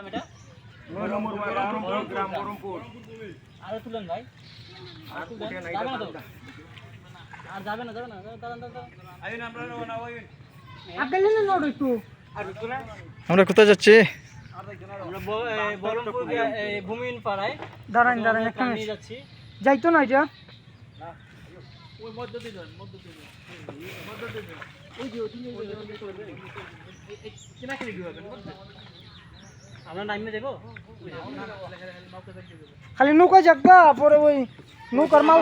এটা আরো তুলেন ভাই, আর যাবে না আমরা কোথায় যাচ্ছি? ভূমিহীন পাড়ায় দাঁড়ান নিয়ে যাচ্ছি। যাইতো না এটা ওই মধ্য দিয়ে আমরা নামিয়ে দেবো। খালি নৌকা যাগা পরে ওই নৌকার মাল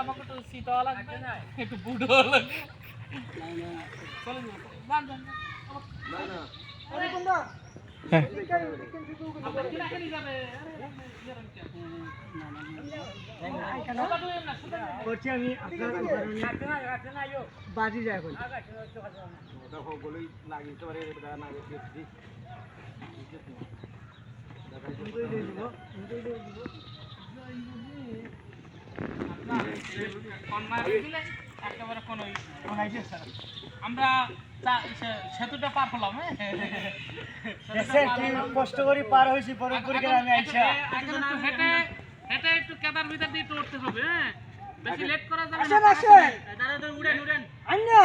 আমাকে তো শীত লাগবে না, একটু বুট লাগবে। বাজি যায় এখন আমরা সেতুটা পার হলাম। কষ্ট করে পার হয়েছি আমি আইসা হেঁটে একটু কেদার ভিতর দিয়ে একটু উঠতে হবে। বেশি লেট করা যাবে না। আসেন উড়েন আইনা